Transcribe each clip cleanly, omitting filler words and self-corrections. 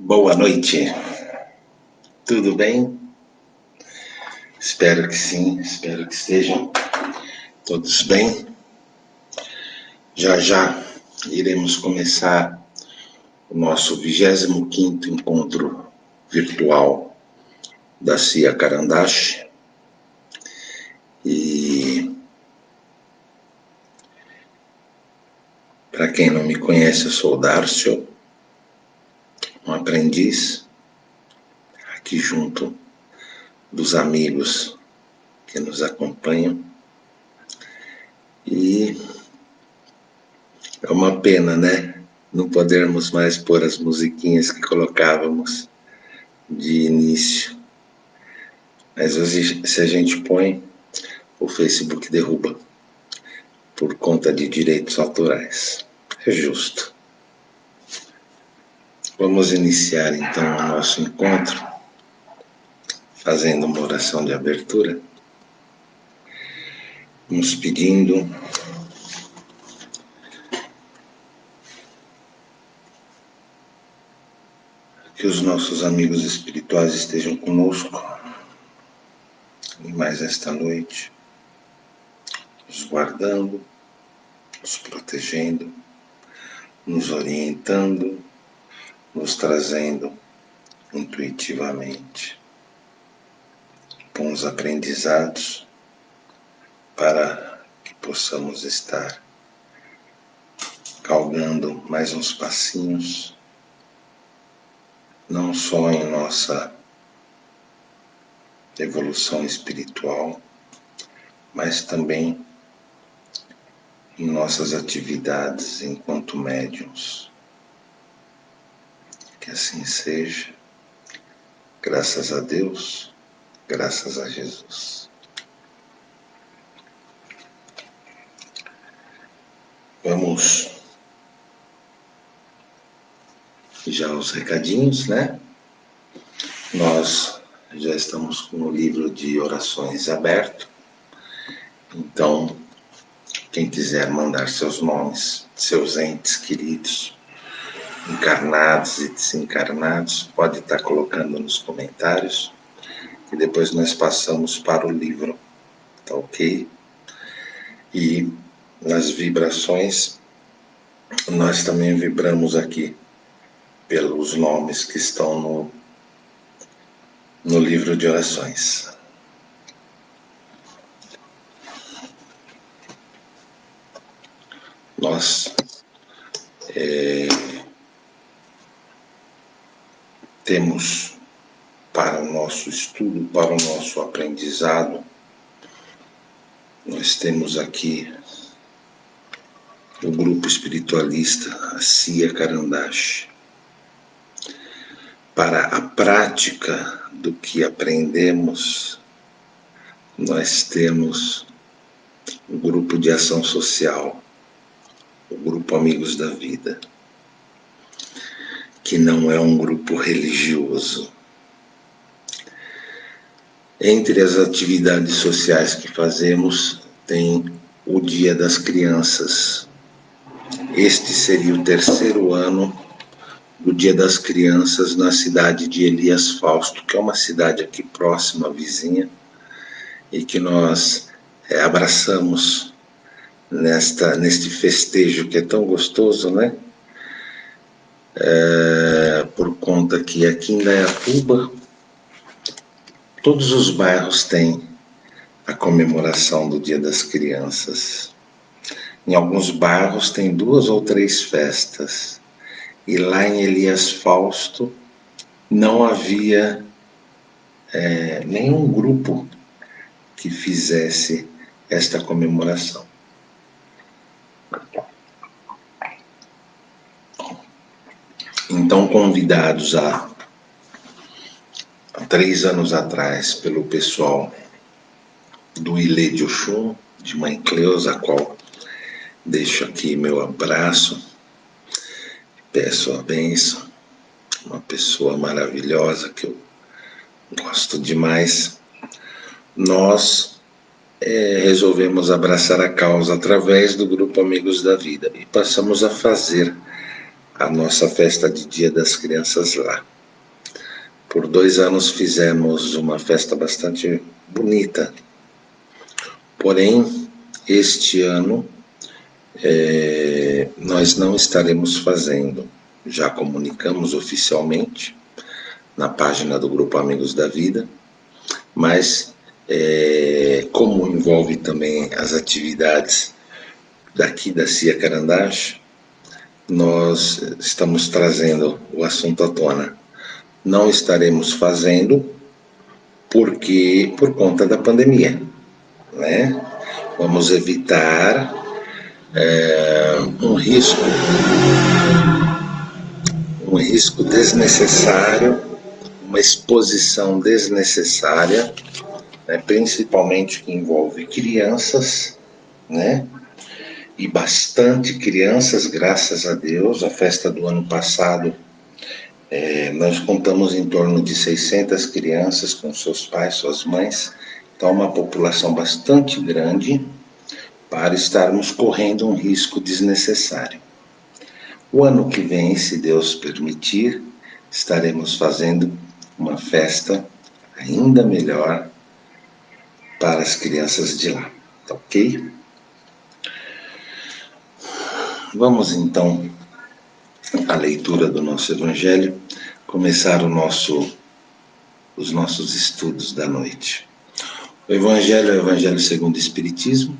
Boa noite, tudo bem? Espero que sim, espero que estejam todos bem. Já já iremos começar o nosso 25º encontro virtual da CIA Carandache. E para quem não me conhece, eu sou o Dárcio, um aprendiz aqui junto dos amigos que nos acompanham. E É uma pena, né? Não podermos mais pôr as musiquinhas que colocávamos de início. Mas hoje, se a gente põe, o Facebook derruba por conta de direitos autorais. É justo. Vamos iniciar então o nosso encontro fazendo uma oração de abertura, nos pedindo que os nossos amigos espirituais estejam conosco em mais esta noite, nos guardando, nos protegendo, nos orientando, nos trazendo intuitivamente bons aprendizados para que possamos estar galgando mais uns passinhos, não só em nossa evolução espiritual, mas também em nossas atividades enquanto médiuns. Que assim seja, graças a Deus, graças a Jesus. Vamos já aos recadinhos, né? Nós já estamos com o livro de orações aberto, então quem quiser mandar seus nomes, seus entes queridos, encarnados e desencarnados, pode estar colocando nos comentários, e depois nós passamos para o livro, tá ok? E nas vibrações, nós também vibramos aqui pelos nomes que estão no livro de orações. Nós temos para o nosso estudo, para o nosso aprendizado, nós temos aqui o grupo espiritualista, a Cia Carandache. Para a prática do que aprendemos, nós temos o grupo de ação social, o grupo Amigos da Vida, que não é um grupo religioso. Entre as atividades sociais que fazemos, tem o Dia das Crianças. Este seria o 3º ano do Dia das Crianças na cidade de Elias Fausto, que é uma cidade aqui próxima, vizinha, e que nós abraçamos neste festejo que é tão gostoso, né? Por conta que aqui em Indaiatuba, todos os bairros têm a comemoração do Dia das Crianças. Em alguns bairros tem 2 ou 3 festas. E lá em Elias Fausto não havia nenhum grupo que fizesse esta comemoração. Então, convidados há 3 anos atrás pelo pessoal do Ilê de Oxum, de Mãe Cleusa, a qual deixo aqui meu abraço, peço a bênção, uma pessoa maravilhosa que eu gosto demais. Nós resolvemos abraçar a causa através do grupo Amigos da Vida e passamos a fazer a nossa festa de Dia das Crianças lá. Por 2 anos fizemos uma festa bastante bonita, porém este ano nós não estaremos fazendo. Já comunicamos oficialmente na página do grupo Amigos da Vida, mas como envolve também as atividades daqui da Cia Carandache, nós estamos trazendo o assunto à tona. Não estaremos fazendo por conta da pandemia, né? Vamos evitar um risco desnecessário, uma exposição desnecessária, né, principalmente que envolve crianças, né? E bastante crianças, graças a Deus. A festa do ano passado, nós contamos em torno de 600 crianças com seus pais, suas mães. Então, uma população bastante grande para estarmos correndo um risco desnecessário. O ano que vem, se Deus permitir, estaremos fazendo uma festa ainda melhor para as crianças de lá, tá ok? Vamos então à leitura do nosso Evangelho, começar os nossos estudos da noite. O Evangelho é o Evangelho segundo o Espiritismo.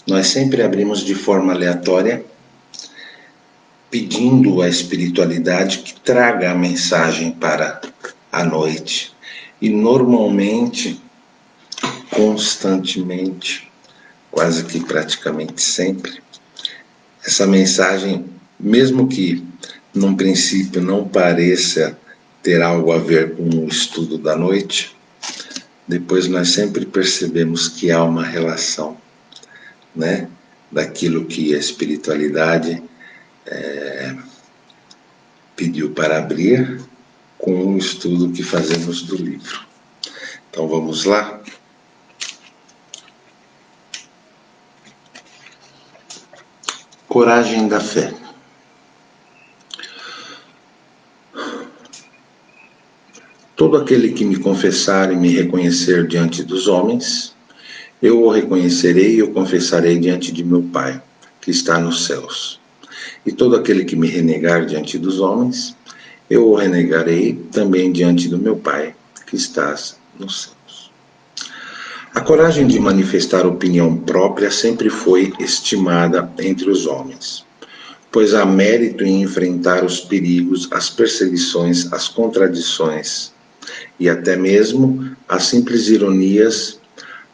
Nós sempre abrimos de forma aleatória, pedindo à espiritualidade que traga a mensagem para a noite. E normalmente, constantemente, quase que praticamente sempre, essa mensagem, mesmo que num princípio não pareça ter algo a ver com o estudo da noite, depois nós sempre percebemos que há uma relação, né, daquilo que a espiritualidade pediu para abrir com o estudo que fazemos do livro. Então vamos lá? Coragem da fé. Todo aquele que me confessar e me reconhecer diante dos homens, eu o reconhecerei e o confessarei diante de meu Pai, que está nos céus. E todo aquele que me renegar diante dos homens, eu o renegarei também diante do meu Pai, que está nos céus. A coragem de manifestar opinião própria sempre foi estimada entre os homens, pois há mérito em enfrentar os perigos, as perseguições, as contradições e até mesmo as simples ironias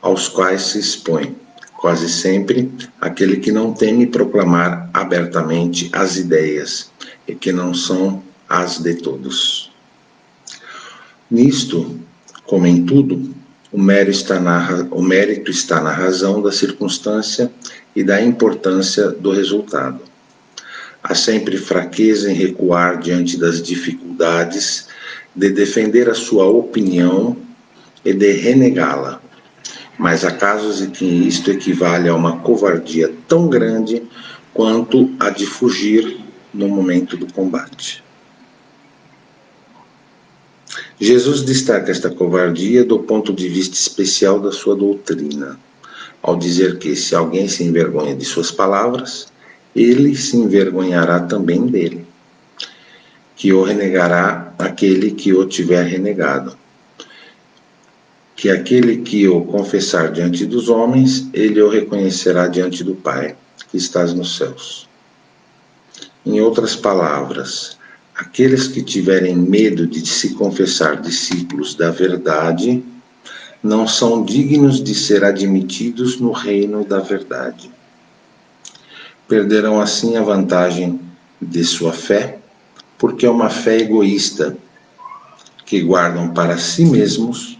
aos quais se expõe, quase sempre aquele que não teme proclamar abertamente as ideias e que não são as de todos. Nisto, como em tudo, o mérito está na razão da circunstância e da importância do resultado. Há sempre fraqueza em recuar diante das dificuldades de defender a sua opinião e de renegá-la. Mas há casos em que isto equivale a uma covardia tão grande quanto a de fugir no momento do combate. Jesus destaca esta covardia do ponto de vista especial da sua doutrina, ao dizer que, se alguém se envergonha de suas palavras, ele se envergonhará também dele, que o renegará aquele que o tiver renegado, que aquele que o confessar diante dos homens, ele o reconhecerá diante do Pai, que estás nos céus. Em outras palavras, aqueles que tiverem medo de se confessar discípulos da verdade, não são dignos de ser admitidos no reino da verdade. Perderão assim a vantagem de sua fé, porque é uma fé egoísta, que guardam para si mesmos,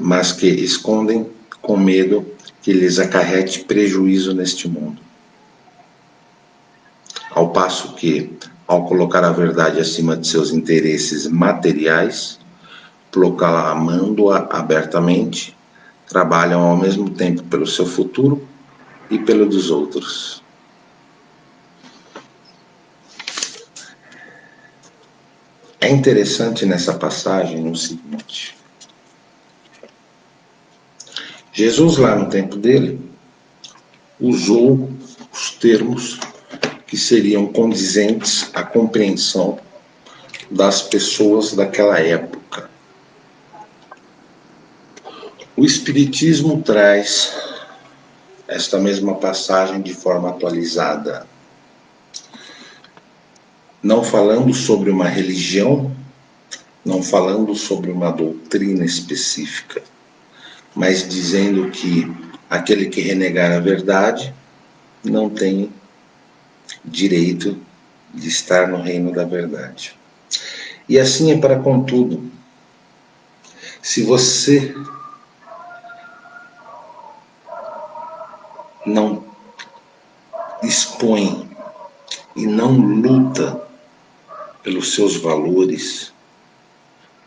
mas que escondem com medo que lhes acarrete prejuízo neste mundo. Ao passo que, ao colocar a verdade acima de seus interesses materiais, proclamando-a abertamente, trabalham ao mesmo tempo pelo seu futuro e pelo dos outros. É interessante nessa passagem o seguinte: Jesus, lá no tempo dele, usou os termos que seriam condizentes à compreensão das pessoas daquela época. O Espiritismo traz esta mesma passagem de forma atualizada, não falando sobre uma religião, não falando sobre uma doutrina específica, mas dizendo que aquele que renegar a verdade não tem direito de estar no reino da verdade. E assim é para com tudo. Se você não expõe e não luta pelos seus valores,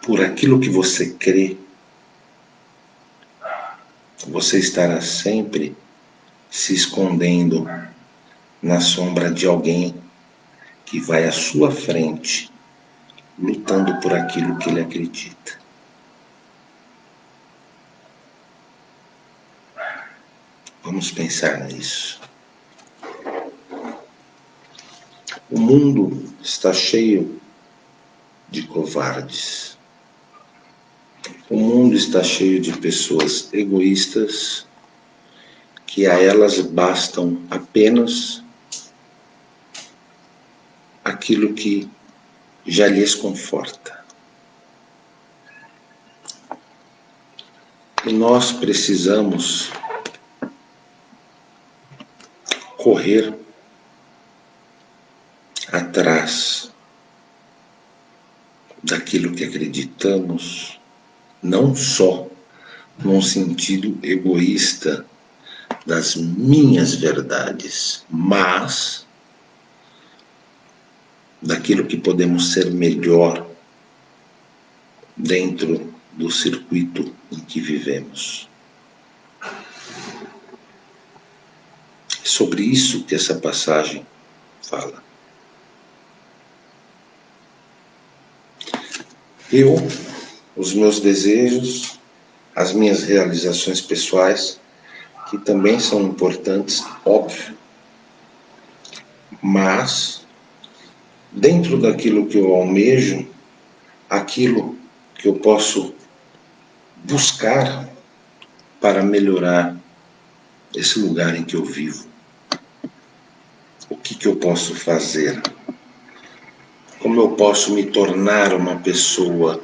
por aquilo que você crê, você estará sempre se escondendo na sombra de alguém que vai à sua frente, lutando por aquilo que ele acredita. Vamos pensar nisso. O mundo está cheio de covardes. O mundo está cheio de pessoas egoístas que a elas bastam apenas aquilo que já lhes conforta. E nós precisamos correr atrás daquilo que acreditamos, não só num sentido egoísta das minhas verdades, mas daquilo que podemos ser melhor dentro do circuito em que vivemos. É sobre isso que essa passagem fala. Eu, os meus desejos, as minhas realizações pessoais, que também são importantes, óbvio, mas dentro daquilo que eu almejo, aquilo que eu posso buscar para melhorar esse lugar em que eu vivo. O que eu posso fazer? Como eu posso me tornar uma pessoa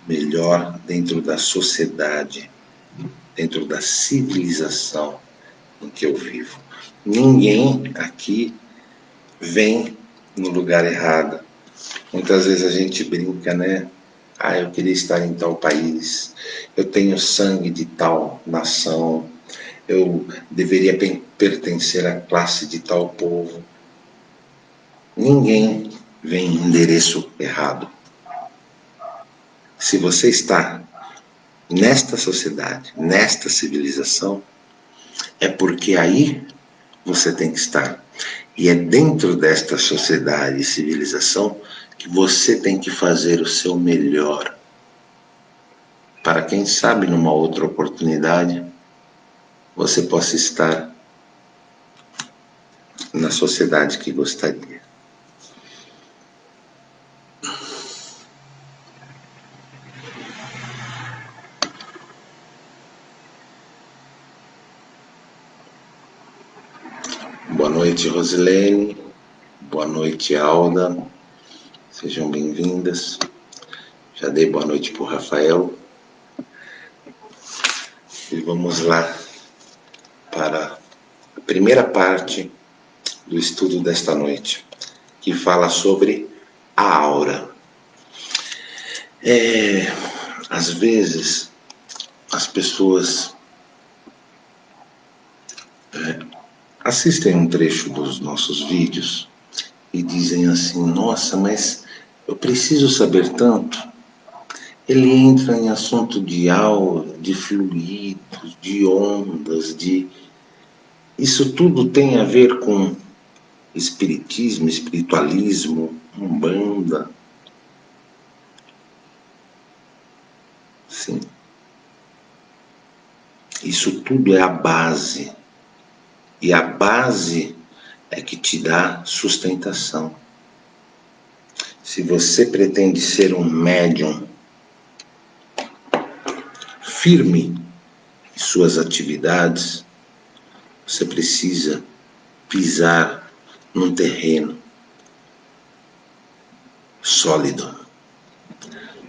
melhor dentro da sociedade, dentro da civilização em que eu vivo? Ninguém aqui vem no lugar errado. Muitas vezes a gente brinca, né? Ah, eu queria estar em tal país, eu tenho sangue de tal nação, eu deveria pertencer à classe de tal povo. Ninguém vem em endereço errado. Se você está nesta sociedade, nesta civilização, é porque aí você tem que estar. E é dentro desta sociedade e civilização que você tem que fazer o seu melhor. Para quem sabe, numa outra oportunidade, você possa estar na sociedade que gostaria. Boa noite, Rosilene. Boa noite, Alda. Sejam bem-vindas. Já dei boa noite para o Rafael. E vamos lá para a primeira parte do estudo desta noite, que fala sobre a aura. Às vezes, as pessoas assistem um trecho dos nossos vídeos e dizem assim: nossa, mas eu preciso saber tanto. Ele entra em assunto de aura, de fluidos, de ondas, de... Isso tudo tem a ver com espiritismo, espiritualismo, umbanda. Sim. Isso tudo é a base. E a base é que te dá sustentação. Se você pretende ser um médium firme em suas atividades, você precisa pisar num terreno sólido,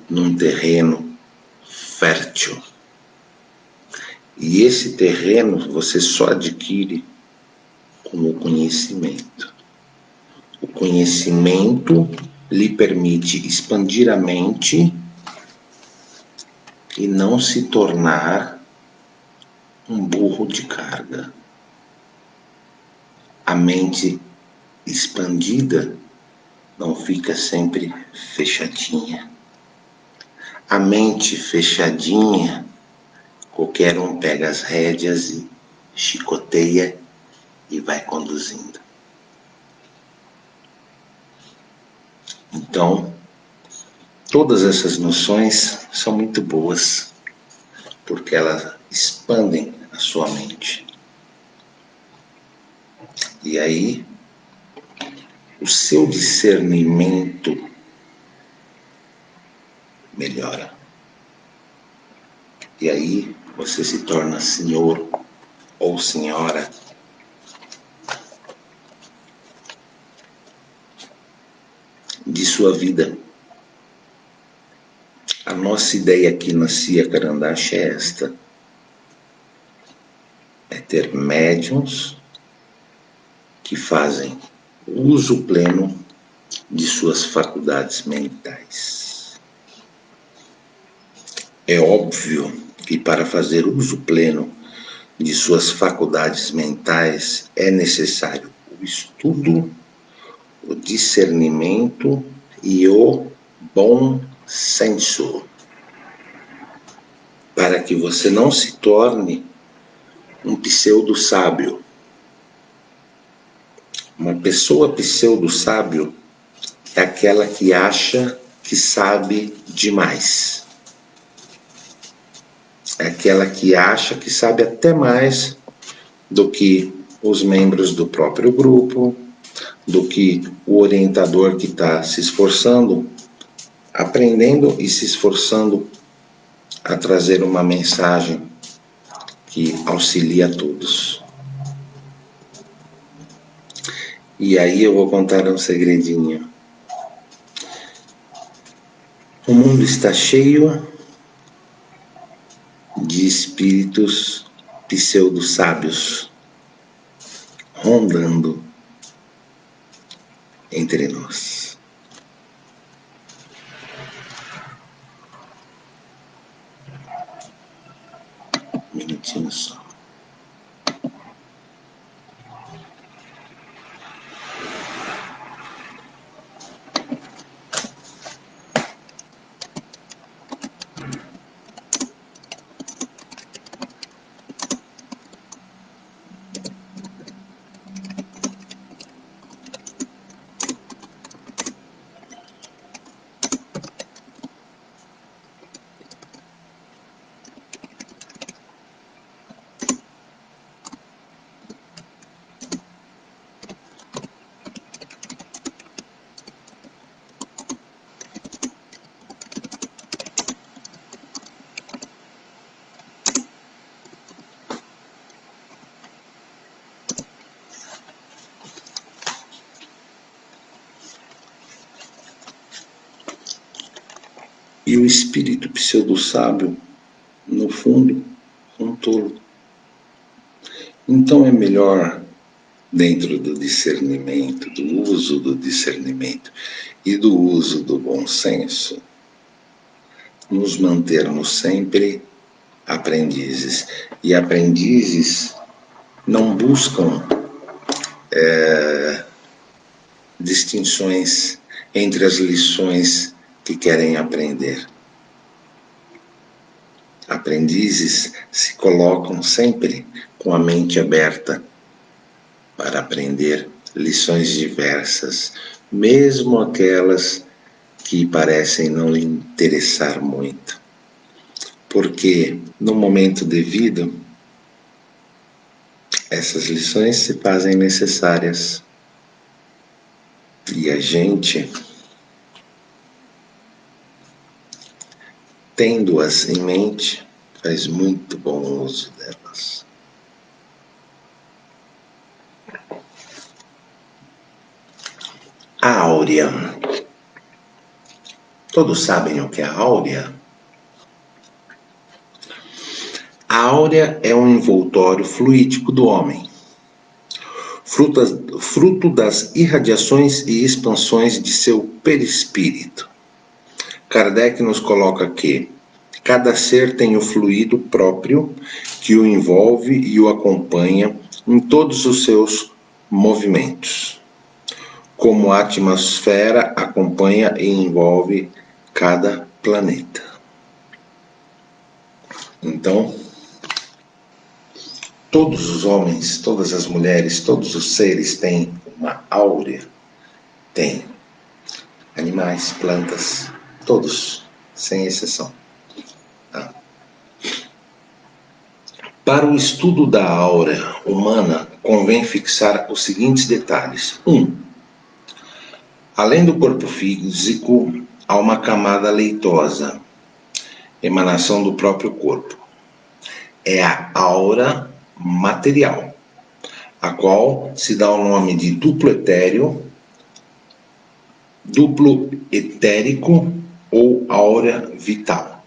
num terreno fértil. E esse terreno você só adquire com o conhecimento. O conhecimento lhe permite expandir a mente e não se tornar um burro de carga. A mente expandida não fica sempre fechadinha. A mente fechadinha, qualquer um pega as rédeas e chicoteia e vai conduzindo. Então, todas essas noções são muito boas, porque elas expandem a sua mente. E aí, o seu discernimento melhora. E aí, você se torna senhor ou senhora de sua vida. A nossa ideia aqui na Cia Carandache é esta: é ter médiuns que fazem uso pleno de suas faculdades mentais. É óbvio que para fazer uso pleno de suas faculdades mentais é necessário o estudo, o discernimento e o bom senso, para que você não se torne um pseudo-sábio. Uma pessoa pseudo-sábio é aquela que acha que sabe demais. É aquela que acha que sabe até mais do que os membros do próprio grupo, do que o orientador que está se esforçando, aprendendo e se esforçando a trazer uma mensagem que auxilia a todos. E aí eu vou contar um segredinho. O mundo está cheio de espíritos pseudo-sábios rondando entre nós. Um minutinho só. E o espírito pseudo-sábio, no fundo, um tolo. Então é melhor, dentro do discernimento, do uso do discernimento e do uso do bom senso, nos mantermos sempre aprendizes. E aprendizes não buscam distinções entre as lições que querem aprender. Aprendizes se colocam sempre com a mente aberta para aprender lições diversas, mesmo aquelas que parecem não lhe interessar muito. Porque no momento devido, essas lições se fazem necessárias. E a gente, tendo-as em mente, faz muito bom uso delas. A áurea. Todos sabem o que é a áurea? A áurea é um envoltório fluídico do homem, fruto das irradiações e expansões de seu perispírito. Kardec nos coloca que cada ser tem o fluido próprio que o envolve e o acompanha em todos os seus movimentos, como a atmosfera acompanha e envolve cada planeta. Então, todos os homens, todas as mulheres, todos os seres têm uma áurea. Tem animais, plantas, todos, sem exceção. Tá? Para o estudo da áurea humana, convém fixar os seguintes detalhes. 1. Além do corpo físico, há uma camada leitosa, emanação do próprio corpo. É a aura material, a qual se dá o nome de duplo etérico ou áurea vital.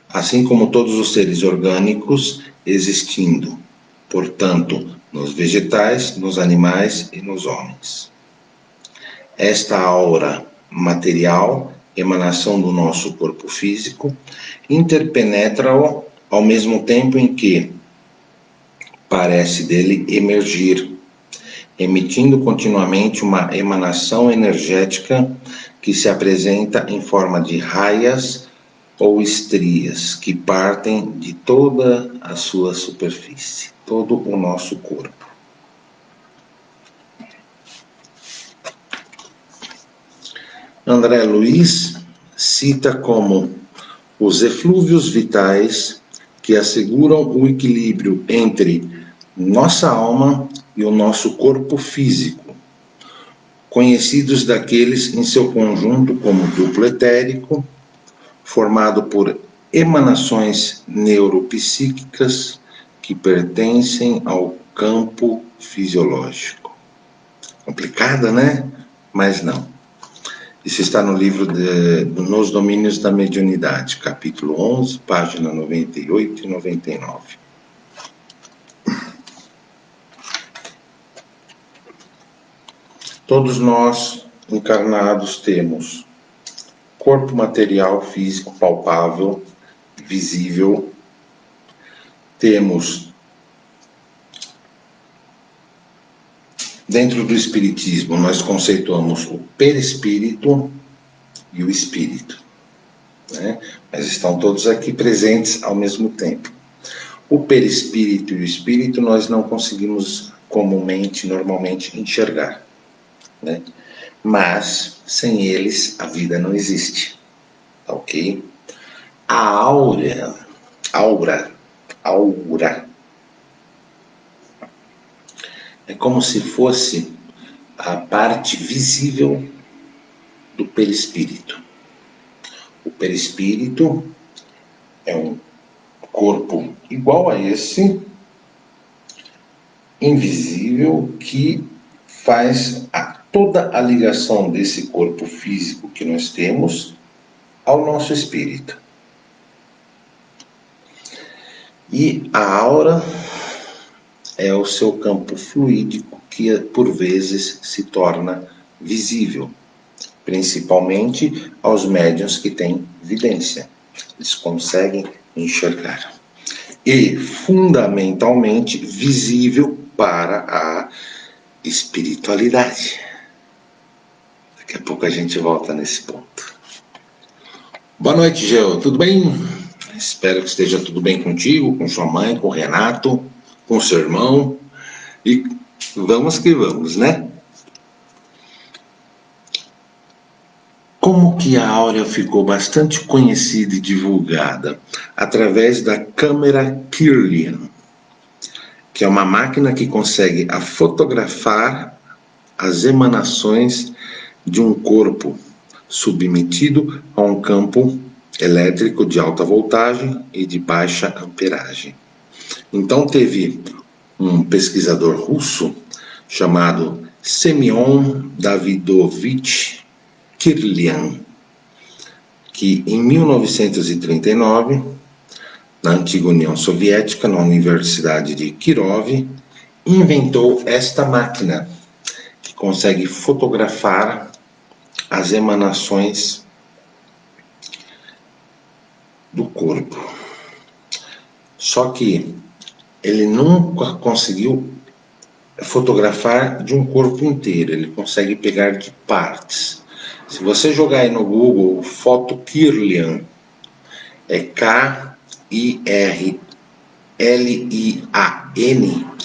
Assim como todos os seres orgânicos existindo, portanto, nos vegetais, nos animais e nos homens. Esta aura material, emanação do nosso corpo físico, interpenetra-o ao mesmo tempo em que parece dele emergir, emitindo continuamente uma emanação energética que se apresenta em forma de raias ou estrias que partem de toda a sua superfície, todo o nosso corpo. André Luiz cita como os eflúvios vitais que asseguram o equilíbrio entre nossa alma e o nosso corpo físico, conhecidos daqueles em seu conjunto como duplo etérico, formado por emanações neuropsíquicas que pertencem ao campo fisiológico. Complicada, né? Mas não. Isso está no livro Nos Domínios da Mediunidade, capítulo 11, página 98 e 99. Todos nós, encarnados, temos corpo material, físico, palpável, visível. Temos, dentro do Espiritismo, nós conceituamos o perispírito e o espírito, né? Mas estão todos aqui presentes ao mesmo tempo. O perispírito e o espírito nós não conseguimos comumente, normalmente, enxergar, né? Mas, sem eles, a vida não existe, tá ok? A aura, é como se fosse a parte visível do perispírito. O perispírito é um corpo igual a esse, invisível, que faz toda a ligação desse corpo físico que nós temos ao nosso espírito. E a aura é o seu campo fluídico que, por vezes, se torna visível, principalmente aos médiuns que têm vidência. Eles conseguem enxergar. E, fundamentalmente, visível para a espiritualidade. Daqui a pouco a gente volta nesse ponto. Boa noite, Geo. Tudo bem? Espero que esteja tudo bem contigo, com sua mãe, com o Renato, com o seu irmão. E vamos que vamos, né? Como que a áurea ficou bastante conhecida e divulgada? Através da câmera Kirlian, que é uma máquina que consegue fotografar as emanações de um corpo submetido a um campo elétrico de alta voltagem e de baixa amperagem. Então teve um pesquisador russo chamado Semyon Davidovich Kirlian, que em 1939, na antiga União Soviética, na Universidade de Kirov, inventou esta máquina que consegue fotografar as emanações do corpo. Só que ele nunca conseguiu fotografar de um corpo inteiro, ele consegue pegar de partes. Se você jogar aí no Google foto Kirlian, é K-I-R-L-I-A-N,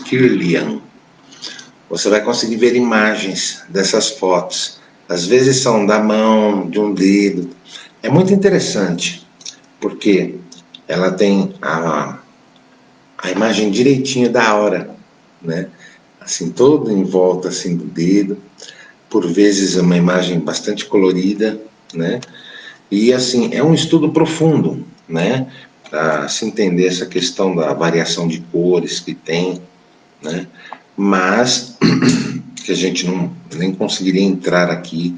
Kirlian, você vai conseguir ver imagens dessas fotos. Às vezes são da mão, de um dedo. É muito interessante, porque ela tem a imagem direitinho da aura, né? Assim, todo em volta assim do dedo. Por vezes é uma imagem bastante colorida, né? E assim, é um estudo profundo, né? Para se entender essa questão da variação de cores que tem, né? Mas que a gente não nem conseguiria entrar aqui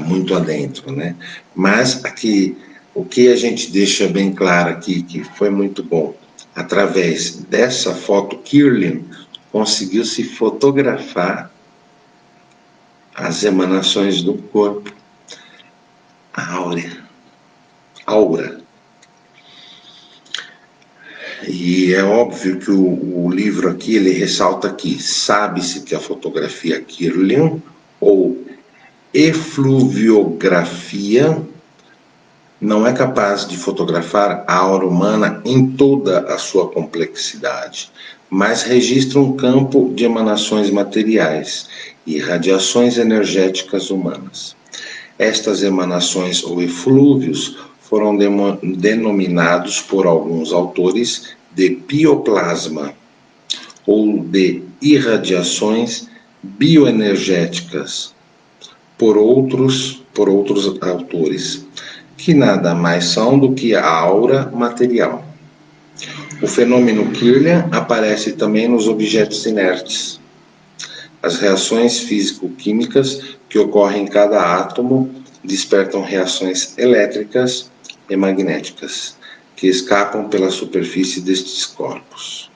muito adentro, né? Mas aqui o que a gente deixa bem claro aqui que foi muito bom, através dessa foto Kirlian conseguiu se fotografar as emanações do corpo, a aura. E é óbvio que o livro aqui, ele ressalta que sabe-se que a fotografia Kirlian, ou efluviografia, não é capaz de fotografar a aura humana em toda a sua complexidade, mas registra um campo de emanações materiais e radiações energéticas humanas. Estas emanações ou eflúvios foram denominados por alguns autores de bioplasma ou de irradiações bioenergéticas por outros autores, que nada mais são do que a aura material. O fenômeno Kirlian aparece também nos objetos inertes. As reações físico-químicas que ocorrem em cada átomo despertam reações elétricas e magnéticas que escapam pela superfície destes corpos,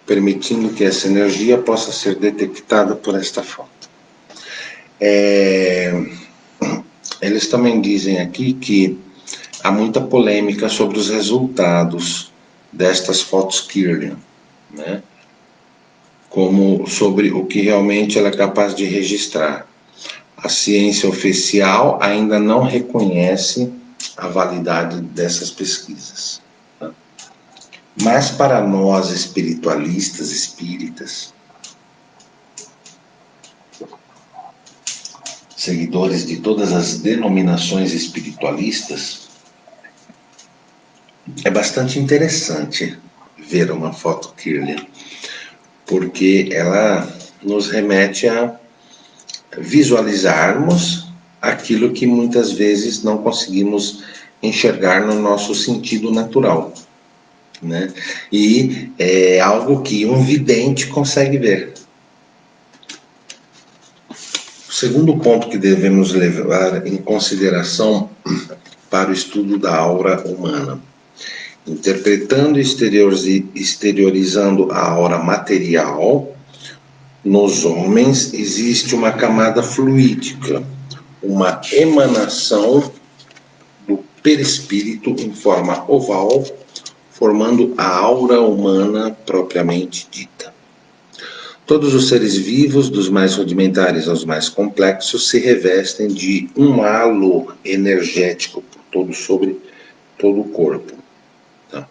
permitindo que essa energia possa ser detectada por esta foto. Eles também dizem aqui que há muita polêmica sobre os resultados destas fotos Kirlian, né? Como sobre o que realmente ela é capaz de registrar. A ciência oficial ainda não reconhece a validade dessas pesquisas. Tá? Mas para nós espiritualistas, espíritas, seguidores de todas as denominações espiritualistas, é bastante interessante ver uma foto Kirlian, porque ela nos remete a visualizarmos aquilo que muitas vezes não conseguimos enxergar no nosso sentido natural, né? E é algo que um vidente consegue ver. O segundo ponto que devemos levar em consideração para o estudo da aura humana. Interpretando e exteriorizando a aura material, nos homens existe uma camada fluídica, uma emanação do perispírito em forma oval, formando a aura humana propriamente dita. Todos os seres vivos, dos mais rudimentares aos mais complexos, se revestem de um halo energético sobre todo o corpo, tá?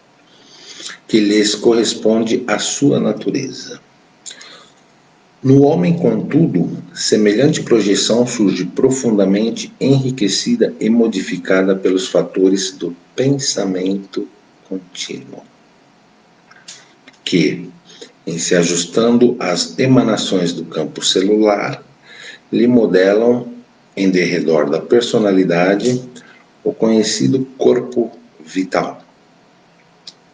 Que lhes corresponde à sua natureza. No homem, contudo, semelhante projeção surge profundamente enriquecida e modificada pelos fatores do pensamento contínuo, que, em se ajustando às emanações do campo celular, lhe modelam, em derredor da personalidade, o conhecido corpo vital,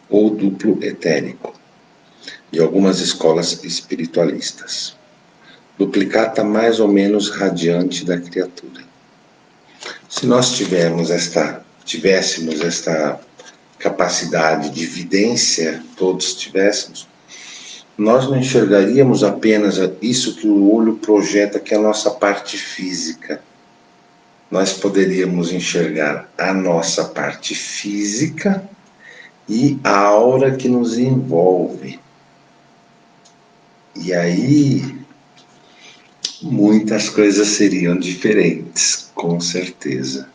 ou duplo etérico, de algumas escolas espiritualistas. Duplicata mais ou menos radiante da criatura. Se nós tivéssemos esta capacidade de vidência, todos tivéssemos, nós não enxergaríamos apenas isso que o olho projeta, que é a nossa parte física. Nós poderíamos enxergar a nossa parte física e a aura que nos envolve. E aí, muitas coisas seriam diferentes, com certeza.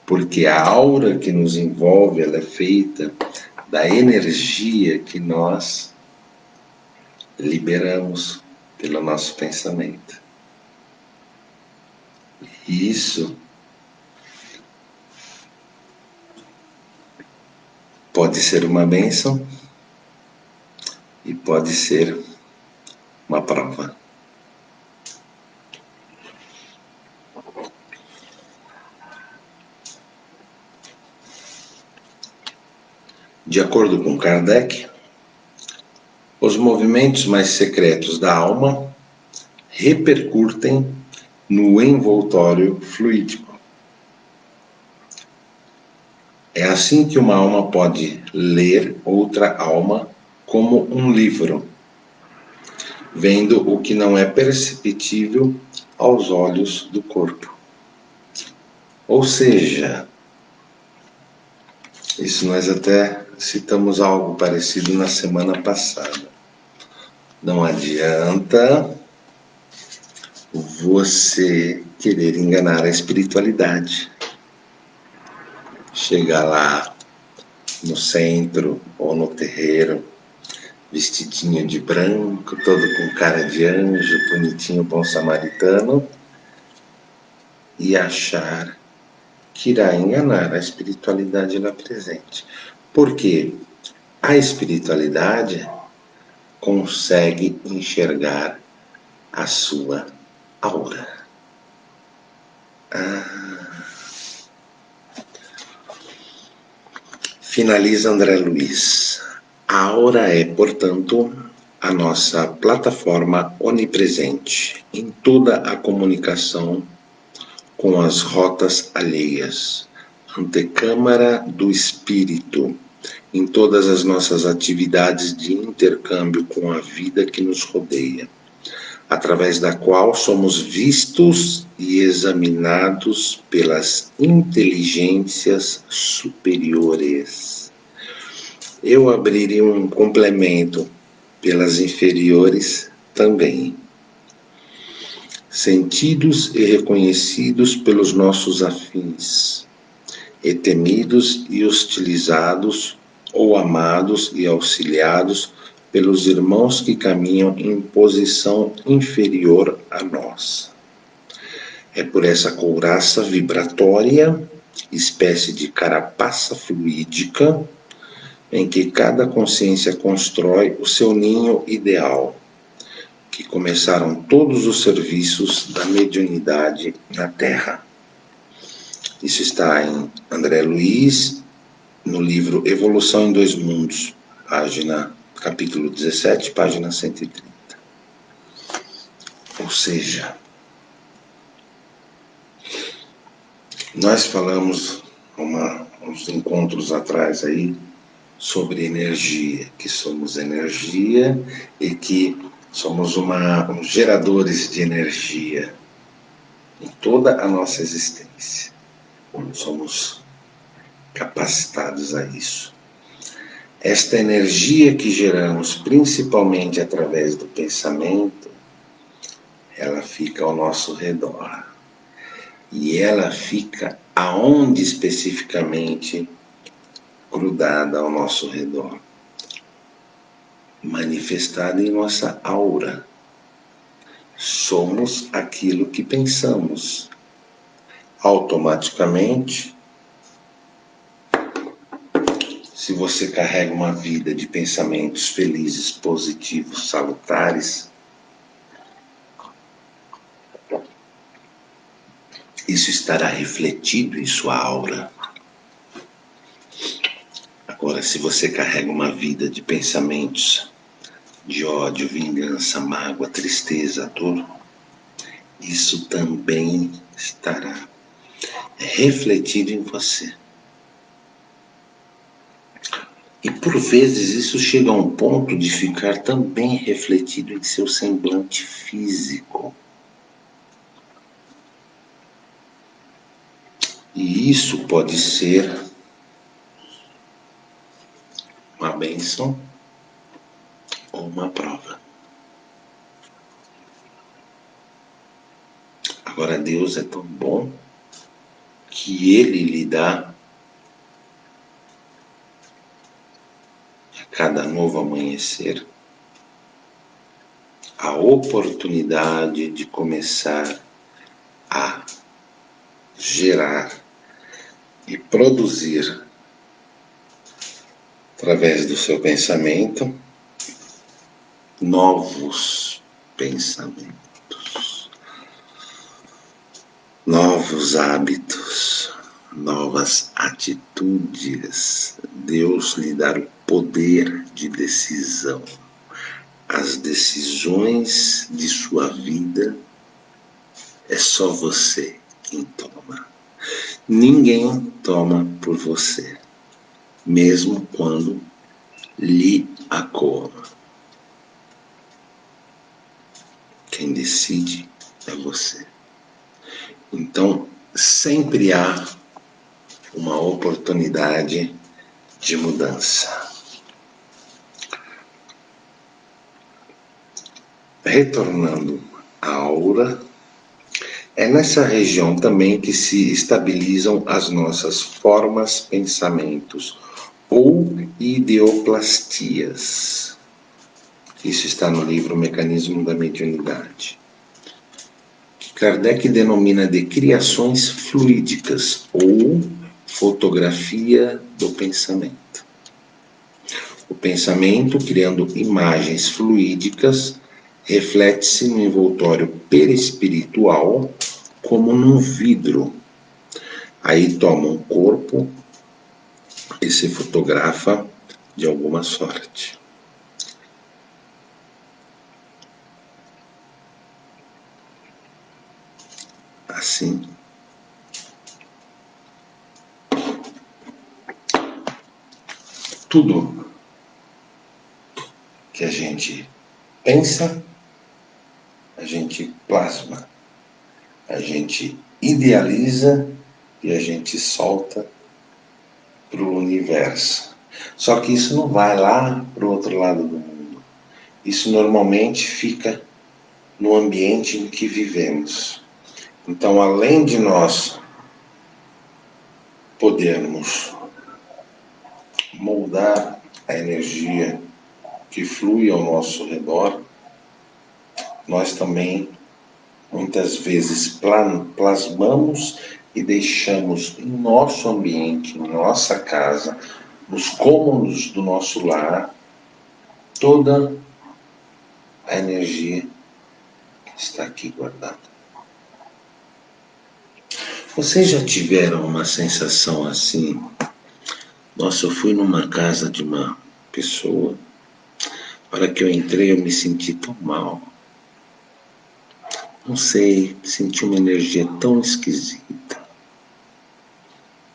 Porque a aura que nos envolve, ela é feita da energia que nós liberamos pelo nosso pensamento. E isso pode ser uma bênção e pode ser uma prova. De acordo com Kardec, os movimentos mais secretos da alma repercutem no envoltório fluídico. É assim que uma alma pode ler outra alma como um livro, vendo o que não é perceptível aos olhos do corpo. Ou seja, isso nós até citamos algo parecido na semana passada. Não adianta você querer enganar a espiritualidade. Chegar lá no centro ou no terreiro, vestidinho de branco, todo com cara de anjo, bonitinho, bom samaritano, e achar que irá enganar a espiritualidade lá presente. Porque a espiritualidade consegue enxergar a sua aura. Finaliza André Luiz. A aura é, portanto, a nossa plataforma onipresente em toda a comunicação com as rotas alheias, antecâmara do espírito, em todas as nossas atividades de intercâmbio com a vida que nos rodeia, através da qual somos vistos e examinados pelas inteligências superiores. Eu abriria um complemento pelas inferiores também. Sentidos e reconhecidos pelos nossos afins, e temidos e hostilizados, ou amados e auxiliados pelos irmãos que caminham em posição inferior a nós. É por essa couraça vibratória, espécie de carapaça fluídica, em que cada consciência constrói o seu ninho ideal, que começaram todos os serviços da mediunidade na Terra. Isso está em André Luiz, no livro Evolução em Dois Mundos, capítulo 17, página 130. Ou seja, nós falamos uns encontros atrás aí sobre energia, que somos energia e que somos uns geradores de energia em toda a nossa existência. Somos capacitados a isso. Esta energia que geramos principalmente através do pensamento, ela fica ao nosso redor. E ela fica aonde especificamente grudada ao nosso redor? Manifestada em nossa aura. Somos aquilo que pensamos. Automaticamente, se você carrega uma vida de pensamentos felizes, positivos, salutares, isso estará refletido em sua aura. Agora, se você carrega uma vida de pensamentos de ódio, vingança, mágoa, tristeza, dor, isso também estará refletido em você. E por vezes isso chega a um ponto de ficar também refletido em seu semblante físico. E isso pode ser uma bênção ou uma prova. Agora Deus é tão bom que Ele lhe dá a cada novo amanhecer a oportunidade de começar a gerar e produzir através do seu pensamento novos pensamentos, novos hábitos, novas atitudes. Deus lhe dá o poder de decisão. As decisões de sua vida é só você quem toma. Ninguém toma por você, mesmo quando lhe acoma. Quem decide é você. Então, sempre há uma oportunidade de mudança. Retornando à aura, é nessa região também que se estabilizam as nossas formas, pensamentos ou ideoplastias. Isso está no livro Mecanismo da Mediunidade, que Kardec denomina de criações fluídicas ou fotografia do pensamento. O pensamento, criando imagens fluídicas, reflete-se no envoltório perispiritual como num vidro. Aí toma um corpo e se fotografa de alguma sorte. Assim, tudo que a gente pensa, a gente plasma, a gente idealiza e a gente solta para o universo. Só que isso não vai lá para o outro lado do mundo. Isso normalmente fica no ambiente em que vivemos. Então, além de nós podermos moldar a energia que flui ao nosso redor, nós também muitas vezes plasmamos e deixamos em nosso ambiente, em nossa casa, nos cômodos do nosso lar, toda a energia que está aqui guardada. Vocês já tiveram uma sensação assim? Nossa, eu fui numa casa de uma pessoa, na hora que eu entrei eu me senti tão mal. Não sei, senti uma energia tão esquisita.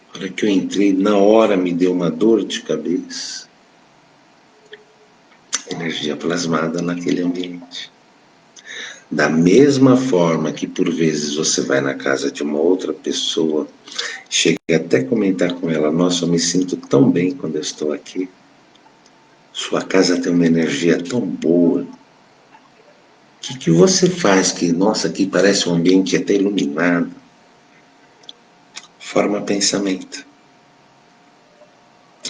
Na hora que eu entrei, na hora me deu uma dor de cabeça. Energia plasmada naquele ambiente. Da mesma forma que por vezes você vai na casa de uma outra pessoa, chega até a comentar com ela, nossa, eu me sinto tão bem quando eu estou aqui. Sua casa tem uma energia tão boa. O que você faz que, nossa, aqui parece um ambiente até iluminado? Forma pensamento.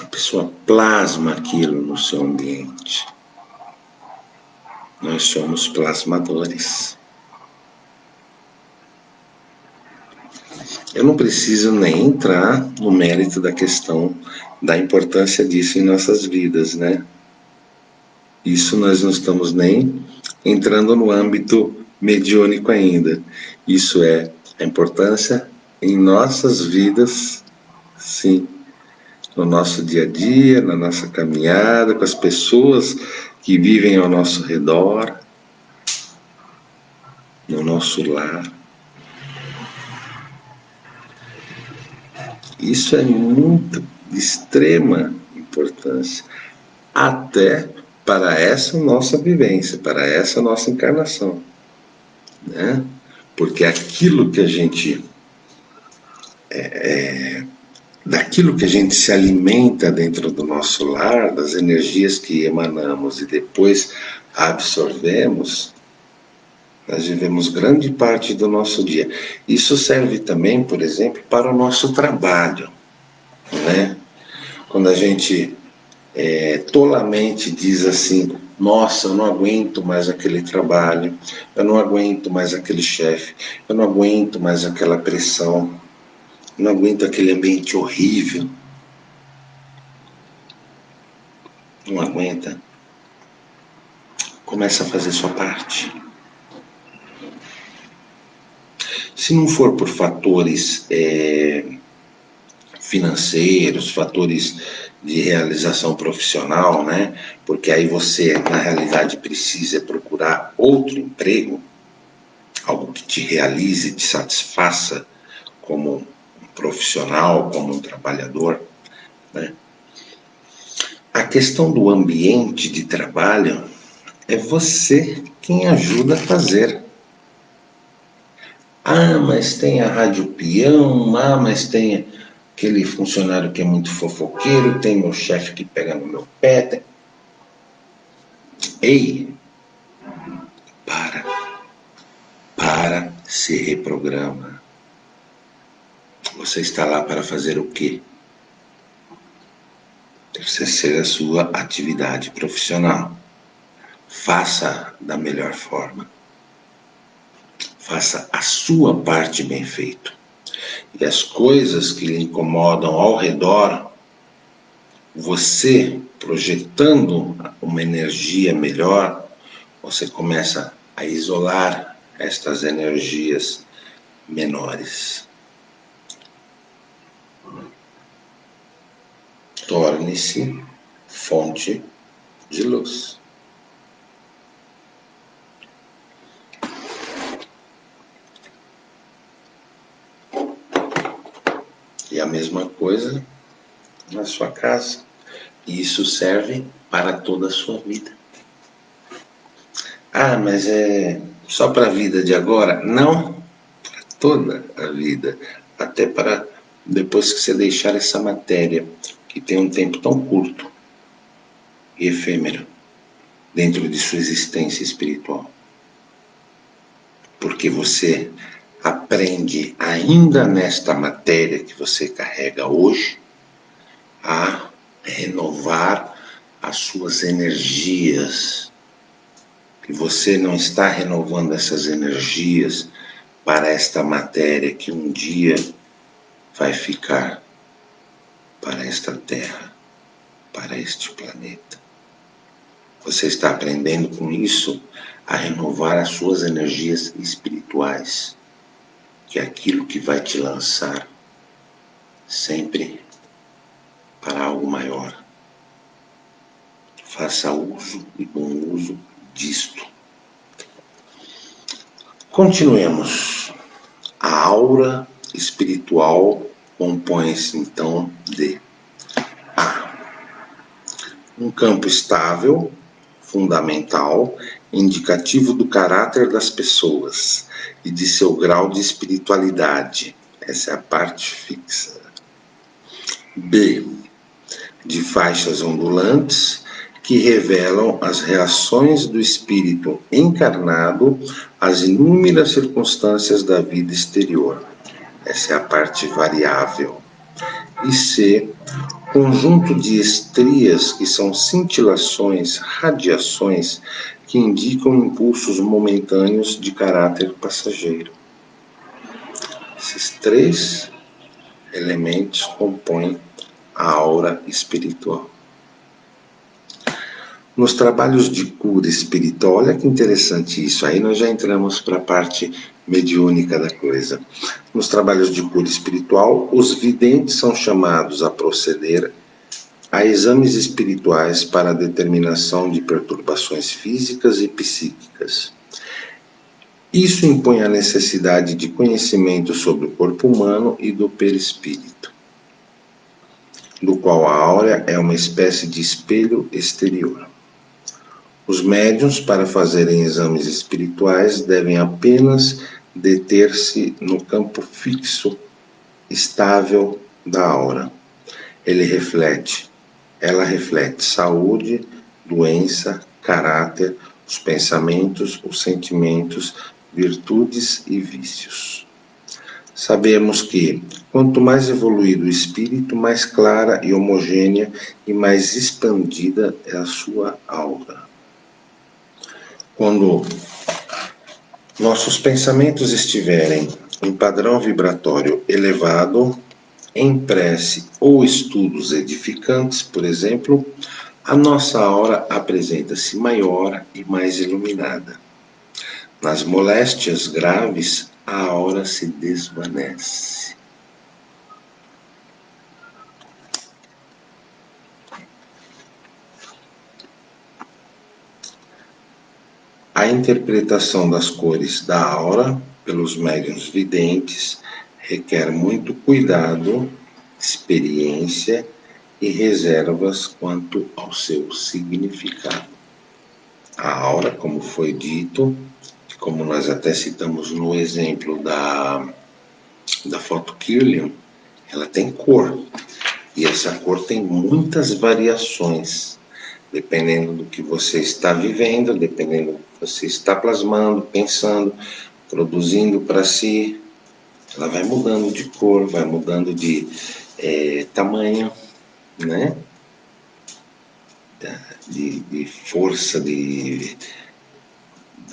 A pessoa plasma aquilo no seu ambiente. Nós somos plasmadores. Eu não preciso nem entrar no mérito da questão da importância disso em nossas vidas, né? Isso nós não estamos nem entrando no âmbito mediúnico ainda. Isso é a importância em nossas vidas, sim, no nosso dia a dia, na nossa caminhada, com as pessoas que vivem ao nosso redor, no nosso lar. Isso é muito de extrema importância, até para essa nossa vivência, para essa nossa encarnação, né? Porque aquilo que a gente daquilo que a gente se alimenta dentro do nosso lar, das energias que emanamos e depois absorvemos, nós vivemos grande parte do nosso dia. Isso serve também, por exemplo, para o nosso trabalho, né? Quando a gente tolamente diz assim: nossa, eu não aguento mais aquele trabalho, eu não aguento mais aquele chefe, eu não aguento mais aquela pressão, eu não aguento aquele ambiente horrível. Não aguenta? Começa a fazer sua parte. Se não for por fatores financeiros, fatores de realização profissional, né? Porque aí você, na realidade, precisa procurar outro emprego, algo que te realize, te satisfaça como um profissional, como um trabalhador, né? A questão do ambiente de trabalho é você quem ajuda a fazer. Ah, mas tem a rádio peão, mas tem aquele funcionário que é muito fofoqueiro, tem meu chefe que pega no meu pé. Ei, para, se reprograma. Você está lá para fazer o quê? Exercer a sua atividade profissional. Faça da melhor forma. Faça a sua parte bem feito. E as coisas que lhe incomodam ao redor, você projetando uma energia melhor, você começa a isolar estas energias menores. Torne-se fonte de luz. E a mesma coisa na sua casa. E isso serve para toda a sua vida. Ah, mas é só para a vida de agora? Não, para toda a vida. Até para depois que você deixar essa matéria, que tem um tempo tão curto e efêmero dentro de sua existência espiritual. Porque você aprende ainda nesta matéria que você carrega hoje a renovar as suas energias. Que você não está renovando essas energias para esta matéria que um dia vai ficar para esta Terra, para este planeta. Você está aprendendo com isso a renovar as suas energias espirituais, que é aquilo que vai te lançar sempre para algo maior. Faça uso e bom uso disto. Continuemos. A aura espiritual compõe-se então de A. Um campo estável, fundamental, indicativo do caráter das pessoas e de seu grau de espiritualidade. Essa é a parte fixa. B. De faixas ondulantes que revelam as reações do espírito encarnado às inúmeras circunstâncias da vida exterior. Essa é a parte variável. E C. Conjunto de estrias que são cintilações, radiações que indicam impulsos momentâneos de caráter passageiro. Esses três elementos compõem a aura espiritual. Nos trabalhos de cura espiritual, olha que interessante isso, aí nós já entramos para a parte mediúnica da coisa. Nos trabalhos de cura espiritual, os videntes são chamados a proceder a exames espirituais para a determinação de perturbações físicas e psíquicas. Isso impõe a necessidade de conhecimento sobre o corpo humano e do perispírito. do qual a aura é uma espécie de espelho exterior. Os médiuns, para fazerem exames espirituais, devem apenas deter-se no campo fixo, estável da aura. Ela reflete saúde, doença, caráter, os pensamentos, os sentimentos, virtudes e vícios. Sabemos que, quanto mais evoluído o espírito, mais clara e homogênea e mais expandida é a sua aura. Quando nossos pensamentos estiverem em padrão vibratório elevado, em prece ou estudos edificantes, por exemplo, a nossa aura apresenta-se maior e mais iluminada. Nas moléstias graves, a aura se desvanece. A interpretação das cores da aura pelos médiuns videntes requer muito cuidado, experiência e reservas quanto ao seu significado. A aura, como foi dito, como nós até citamos no exemplo da foto Kirlian, ela tem cor. E essa cor tem muitas variações, dependendo do que você está vivendo, dependendo do que você está plasmando, pensando, produzindo para si. Ela vai mudando de cor, vai mudando de tamanho, né? De força, de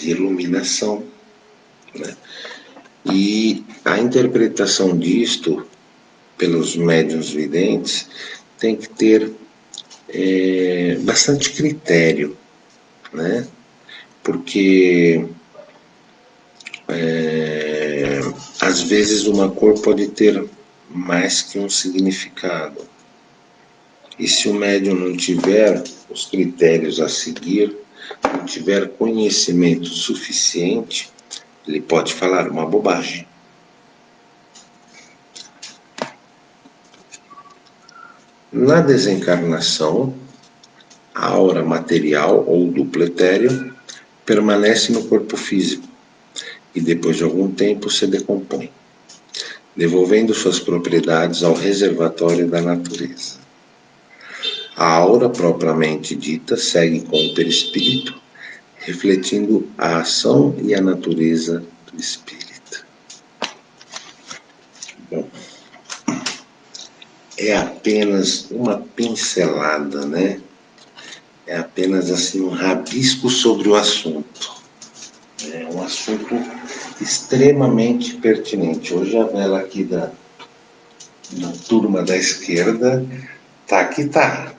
iluminação, né? E a interpretação disto pelos médiuns videntes tem que ter bastante critério, né? Porque às vezes uma cor pode ter mais que um significado. E se o médium não tiver os critérios a seguir, não tiver conhecimento suficiente, ele pode falar uma bobagem. Na desencarnação, a aura material ou duplo etéreo permanece no corpo físico e depois de algum tempo se decompõe, devolvendo suas propriedades ao reservatório da natureza. A aura propriamente dita segue com o perispírito, refletindo a ação e a natureza do espírito. Bom, é apenas uma pincelada, né? É apenas assim um rabisco sobre o assunto. É um assunto extremamente pertinente. Hoje a vela aqui da turma da esquerda tá que tá.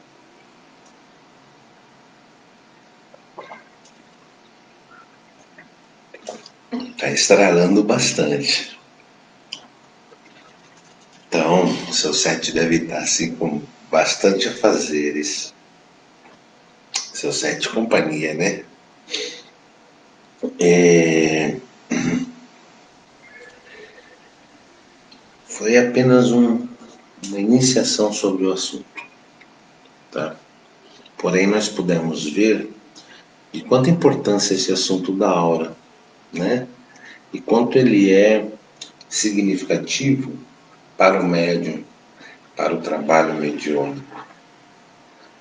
Tá estralando bastante. Então, o seu set deve estar assim com bastante afazeres. Seu set de companhia, né? Foi apenas uma iniciação sobre o assunto, tá? Porém, nós pudemos ver de quanta importância esse assunto da aura, né? E quanto ele é significativo para o médium, para o trabalho mediúnico.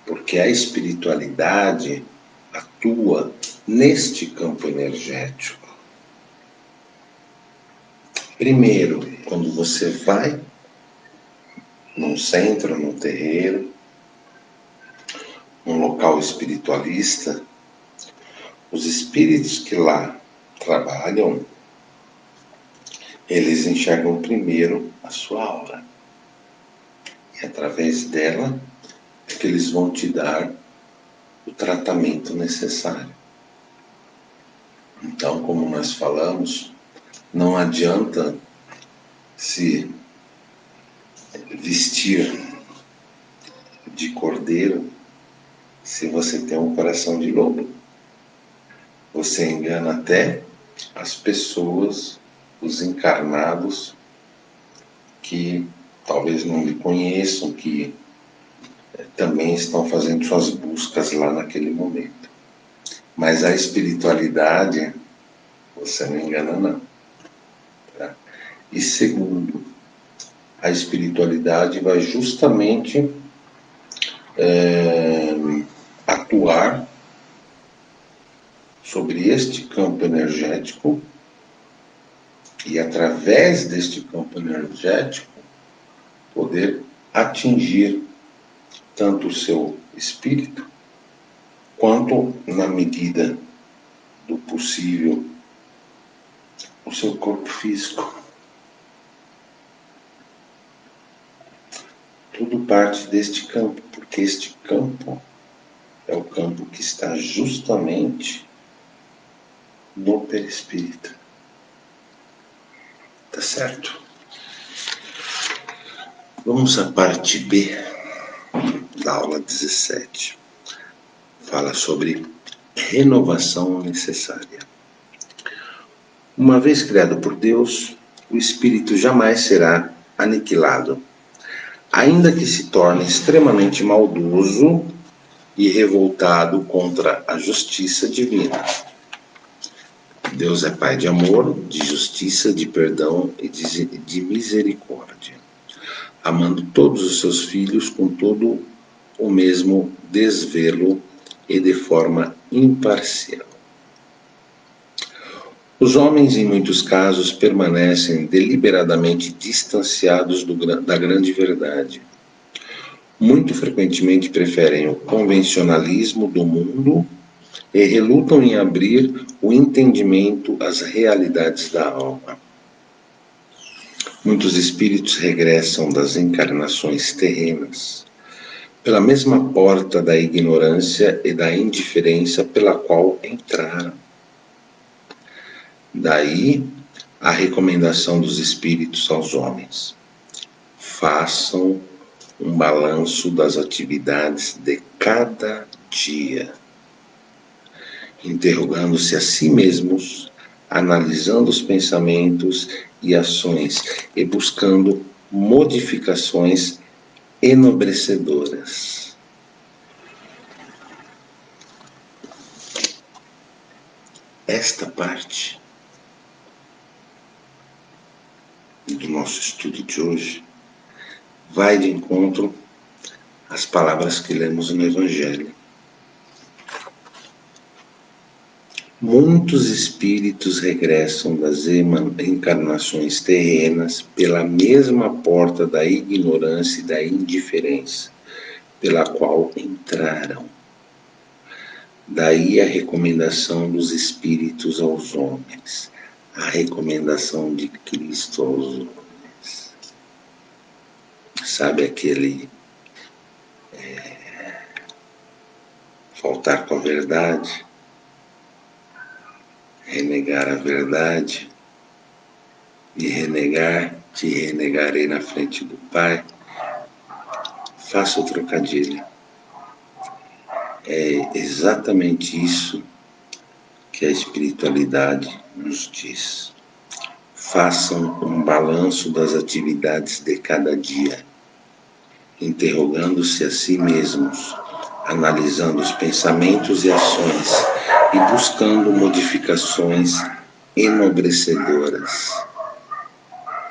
Porque a espiritualidade atua neste campo energético. Primeiro, quando você vai num centro, num terreiro, num local espiritualista, os espíritos que lá trabalham, eles enxergam primeiro a sua aura. E através dela é que eles vão te dar o tratamento necessário. Então, como nós falamos, não adianta se vestir de cordeiro se você tem um coração de lobo. Você engana até as pessoas, os encarnados, que talvez não lhe conheçam, que também estão fazendo suas buscas lá naquele momento. Mas a espiritualidade, você não engana não. Tá? E segundo, a espiritualidade vai justamente atuar sobre este campo energético e através deste campo energético poder atingir tanto o seu espírito quanto, na medida do possível, o seu corpo físico. Tudo parte deste campo, porque este campo é o campo que está justamente no perispírito. Tá certo? Vamos à parte B da aula 17. Fala sobre renovação necessária. Uma vez criado por Deus, o espírito jamais será aniquilado, ainda que se torne extremamente maldoso e revoltado contra a justiça divina. Deus é Pai de amor, de justiça, de perdão e de misericórdia, amando todos os seus filhos com todo o mesmo desvelo e de forma imparcial. Os homens, em muitos casos, permanecem deliberadamente distanciados da grande verdade. Muito frequentemente preferem o convencionalismo do mundo e relutam em abrir o entendimento às realidades da alma. Muitos espíritos regressam das encarnações terrenas pela mesma porta da ignorância e da indiferença pela qual entraram. Daí a recomendação dos espíritos aos homens: façam um balanço das atividades de cada dia, interrogando-se a si mesmos, analisando os pensamentos e ações e buscando modificações enobrecedoras. Esta parte do nosso estudo de hoje vai de encontro às palavras que lemos no Evangelho. Muitos espíritos regressam das encarnações terrenas pela mesma porta da ignorância e da indiferença, pela qual entraram. Daí a recomendação dos espíritos aos homens, a recomendação de Cristo aos homens. Sabe aquele faltar com a verdade? Renegar a verdade, e renegar, te renegarei na frente do Pai. Faça o trocadilho. É exatamente isso que a espiritualidade nos diz. Façam um balanço das atividades de cada dia, interrogando-se a si mesmos, analisando os pensamentos e ações e buscando modificações enobrecedoras.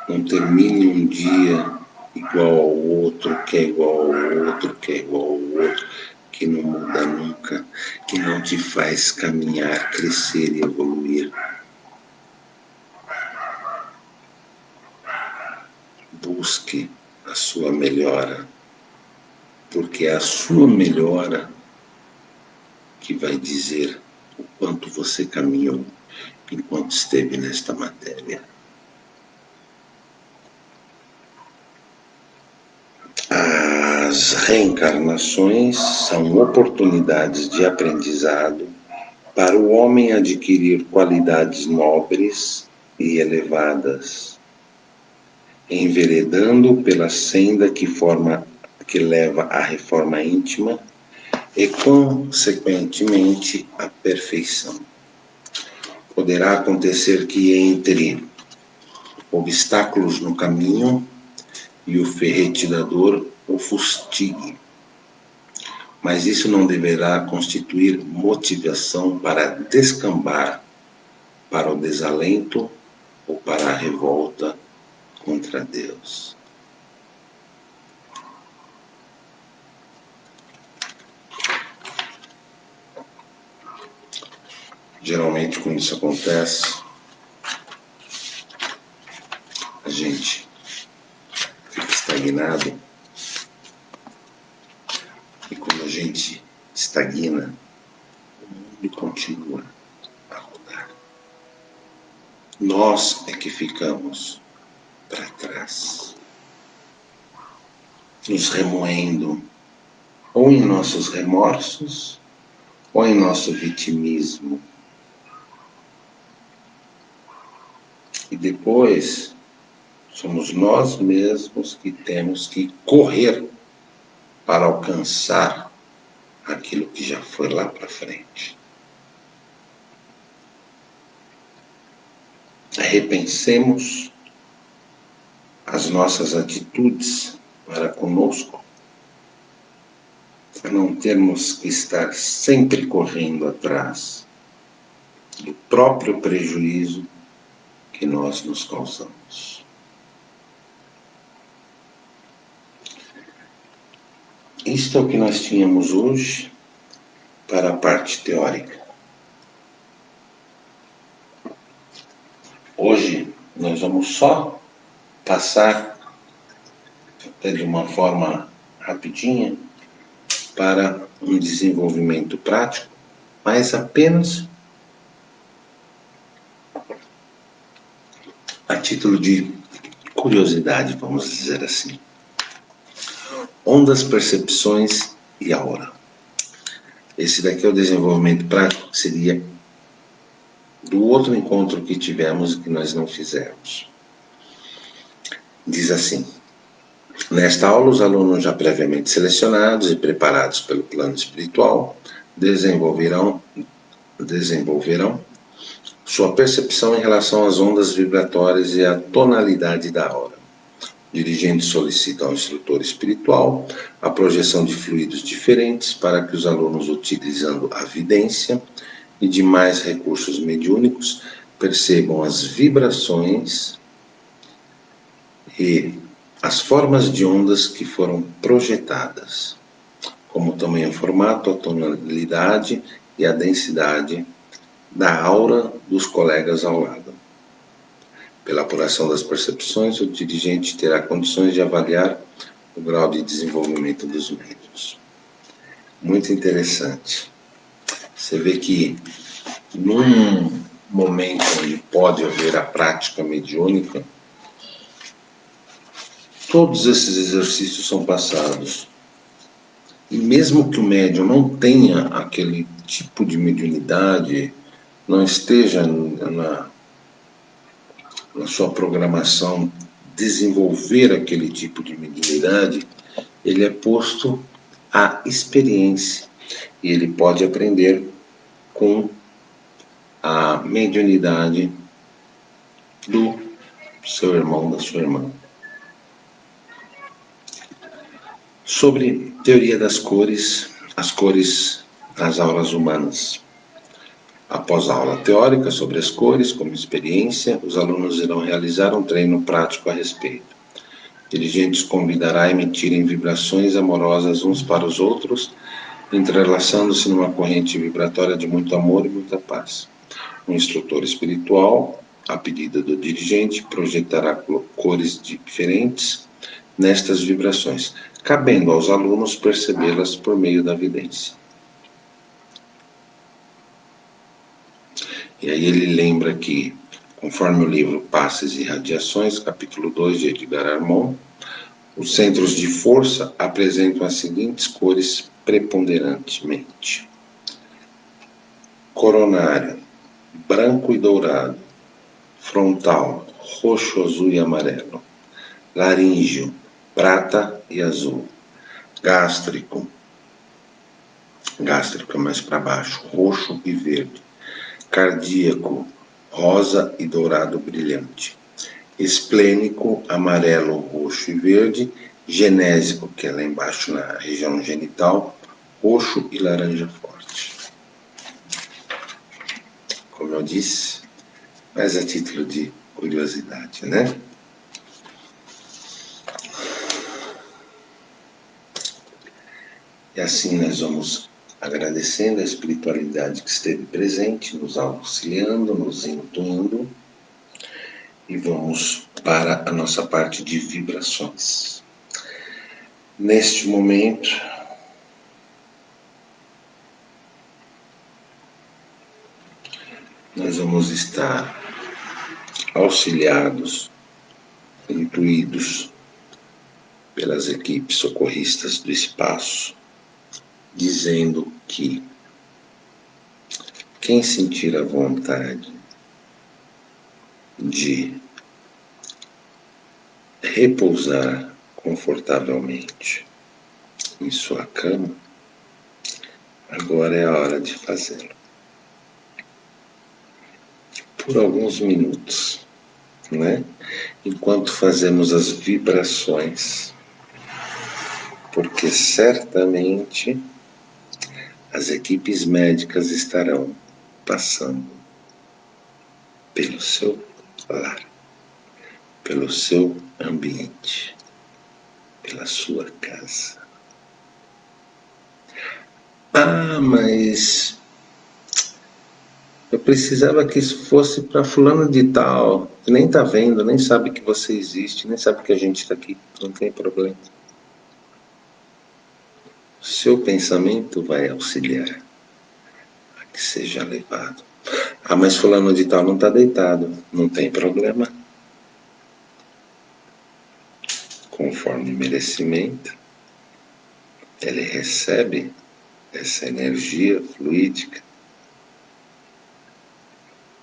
Não termine um dia igual ao outro, que é igual ao outro, que é igual ao outro, que não muda nunca, que não te faz caminhar, crescer e evoluir. Busque a sua melhora, porque é a sua melhora que vai dizer o quanto você caminhou enquanto esteve nesta matéria. As reencarnações são oportunidades de aprendizado para o homem adquirir qualidades nobres e elevadas, enveredando pela senda que leva à reforma íntima e, consequentemente, à perfeição. Poderá acontecer que entre obstáculos no caminho e o ferretidor o fustigue, mas isso não deverá constituir motivação para descambar para o desalento ou para a revolta contra Deus. Geralmente, quando isso acontece, a gente fica estagnado, e quando a gente estagna, o mundo continua a rodar. Nós é que ficamos para trás, nos remoendo, ou em nossos remorsos, ou em nosso vitimismo. E depois, somos nós mesmos que temos que correr para alcançar aquilo que já foi lá para frente. Repensemos as nossas atitudes para conosco, para não termos que estar sempre correndo atrás do próprio prejuízo que nós nos causamos. Isto é o que nós tínhamos hoje para a parte teórica. Hoje nós vamos só passar, até de uma forma rapidinha, para um desenvolvimento prático, mas apenas a título de curiosidade, vamos dizer assim. Ondas, percepções e aura. Esse daqui é o desenvolvimento prático, que seria do outro encontro que tivemos e que nós não fizemos. Diz assim: nesta aula, os alunos já previamente selecionados e preparados pelo plano espiritual desenvolverão sua percepção em relação às ondas vibratórias e à tonalidade da aura. O dirigente solicita ao instrutor espiritual a projeção de fluidos diferentes para que os alunos, utilizando a vidência e demais recursos mediúnicos, percebam as vibrações e as formas de ondas que foram projetadas, como também o formato, a tonalidade e a densidade da aura dos colegas ao lado. Pela apuração das percepções, o dirigente terá condições de avaliar o grau de desenvolvimento dos médiuns. Muito interessante. Você vê que num momento onde pode haver a prática mediúnica, todos esses exercícios são passados. E mesmo que o médium não tenha aquele tipo de mediunidade, não esteja na sua programação desenvolver aquele tipo de mediunidade, ele é posto à experiência e ele pode aprender com a mediunidade do seu irmão, da sua irmã. Sobre teoria das cores, as cores das auras humanas. Após a aula teórica sobre as cores como experiência, os alunos irão realizar um treino prático a respeito. O dirigente os convidará a emitirem vibrações amorosas uns para os outros, entrelaçando-se numa corrente vibratória de muito amor e muita paz. O instrutor espiritual, a pedido do dirigente, projetará cores diferentes nestas vibrações, cabendo aos alunos percebê-las por meio da vidência. E aí ele lembra que, conforme o livro Passes e Radiações, capítulo 2 de Edgar Armond, os centros de força apresentam as seguintes cores preponderantemente: coronário, branco e dourado; frontal, roxo, azul e amarelo; laríngeo, prata e azul; gástrico é mais para baixo, roxo e verde; cardíaco, rosa e dourado brilhante; esplênico, amarelo, roxo e verde; genésico, que é lá embaixo na região genital, roxo e laranja forte. Como eu disse, mas a título de curiosidade, né? E assim nós vamos agradecendo a espiritualidade que esteve presente, nos auxiliando, nos intuindo, e vamos para a nossa parte de vibrações. Neste momento, nós vamos estar auxiliados, intuídos pelas equipes socorristas do espaço, dizendo que quem sentir a vontade de repousar confortavelmente em sua cama, agora é a hora de fazê-lo. Por alguns minutos, né? Enquanto fazemos as vibrações, porque certamente as equipes médicas estarão passando pelo seu lar, pelo seu ambiente, pela sua casa. Ah, mas eu precisava que isso fosse para fulano de tal, que nem tá vendo, nem sabe que você existe, nem sabe que a gente está aqui, não tem problema. Seu pensamento vai auxiliar a que seja levado. Ah, mas fulano de tal não está deitado, não tem problema. Conforme merecimento, ele recebe essa energia fluídica,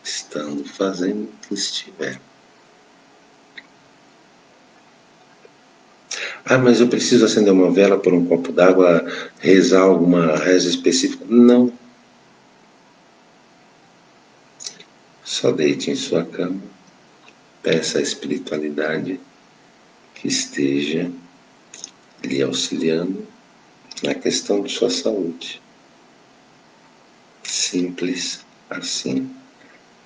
estando fazendo o que estiver. Ah, mas eu preciso acender uma vela por um copo d'água, rezar alguma reza específica? Não. Só deite em sua cama, peça à espiritualidade que esteja lhe auxiliando na questão de sua saúde. Simples assim,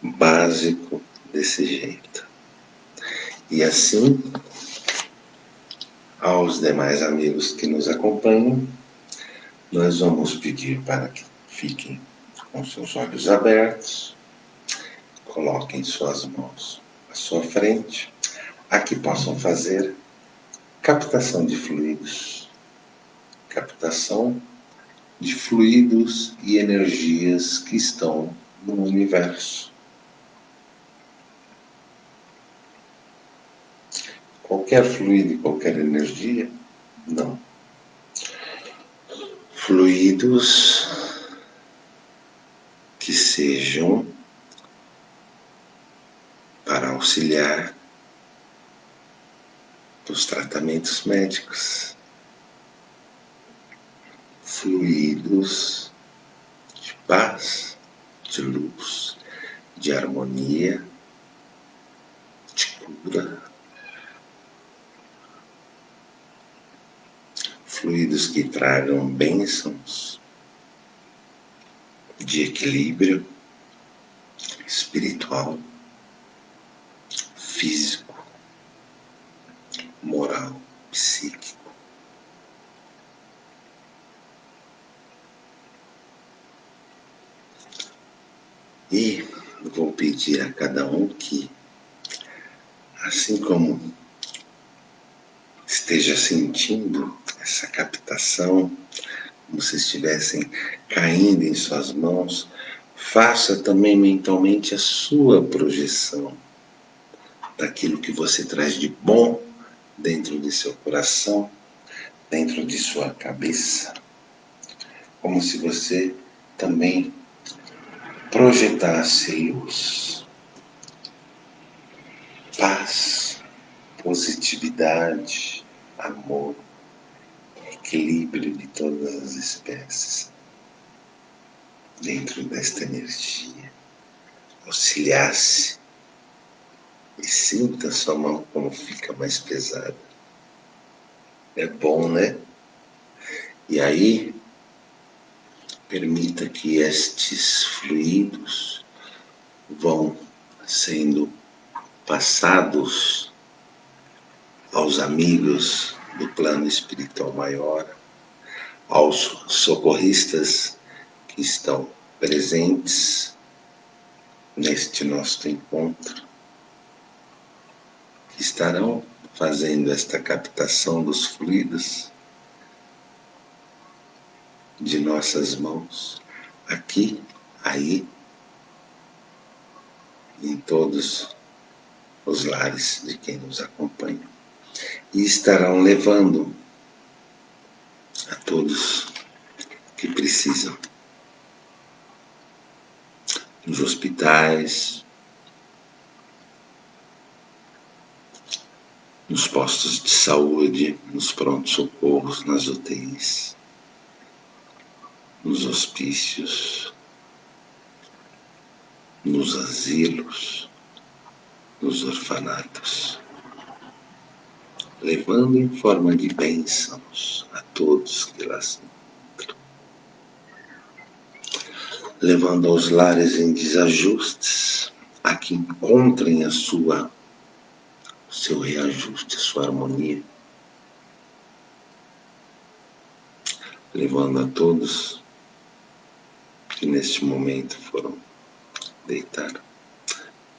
básico desse jeito. E assim, aos demais amigos que nos acompanham, nós vamos pedir para que fiquem com seus olhos abertos, coloquem suas mãos à sua frente, a que possam fazer captação de fluidos, captação de fluidos e energias que estão no universo. Qualquer fluido e qualquer energia? Não. Fluidos que sejam para auxiliar dos tratamentos médicos. Fluidos de paz, de luz, de harmonia, de cura. Fluidos que tragam bênçãos de equilíbrio espiritual, físico, moral, psíquico. E vou pedir a cada um que, assim como esteja sentindo essa captação, como se estivessem caindo em suas mãos, faça também mentalmente a sua projeção daquilo que você traz de bom dentro de seu coração, dentro de sua cabeça, como se você também projetasse luz, paz, positividade, amor, equilíbrio de todas as espécies dentro desta energia. Auxiliasse e sinta sua mão como fica mais pesada. É bom, né? E aí, permita que estes fluidos vão sendo passados aos amigos do plano espiritual maior, aos socorristas que estão presentes neste nosso encontro, que estarão fazendo esta captação dos fluidos de nossas mãos, aqui, aí, em todos os lares de quem nos acompanha. E estarão levando a todos que precisam, nos hospitais, nos postos de saúde, nos prontos-socorros, nas UTIs, nos hospícios, nos asilos, nos orfanatos, levando em forma de bênçãos a todos que lá se encontram, levando aos lares em desajustes a que encontrem o seu reajuste, a sua harmonia, levando a todos que neste momento foram deitar,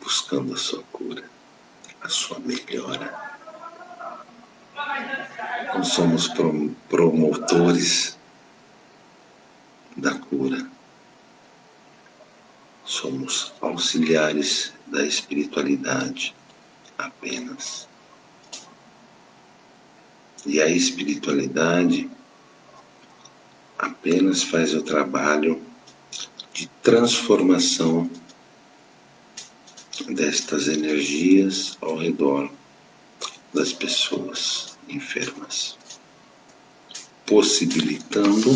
buscando a sua cura, a sua melhora. Nós somos promotores da cura, somos auxiliares da espiritualidade apenas. E a espiritualidade apenas faz o trabalho de transformação destas energias ao redor das pessoas enfermas, possibilitando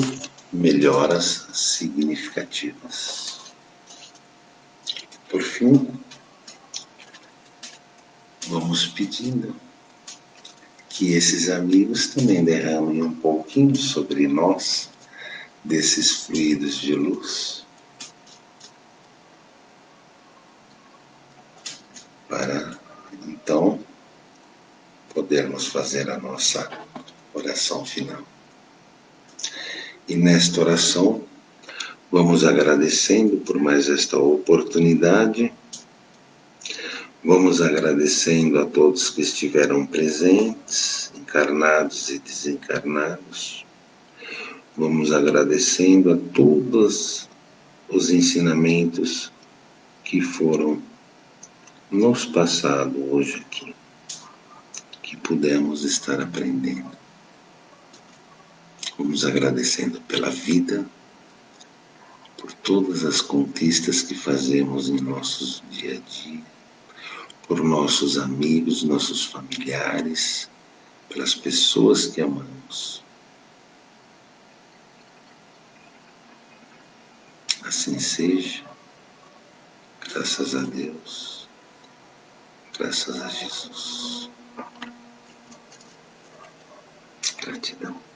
melhoras significativas. Por fim, vamos pedindo que esses amigos também derramem um pouquinho sobre nós desses fluidos de luz, para então podermos fazer a nossa oração final. E nesta oração, vamos agradecendo por mais esta oportunidade, vamos agradecendo a todos que estiveram presentes, encarnados e desencarnados, vamos agradecendo a todos os ensinamentos que foram nos passados hoje aqui, que pudemos estar aprendendo. Vamos agradecendo pela vida, por todas as conquistas que fazemos em nossos dia a dia, por nossos amigos, nossos familiares, pelas pessoas que amamos. Assim seja, graças a Deus, graças a Jesus. Gratidão.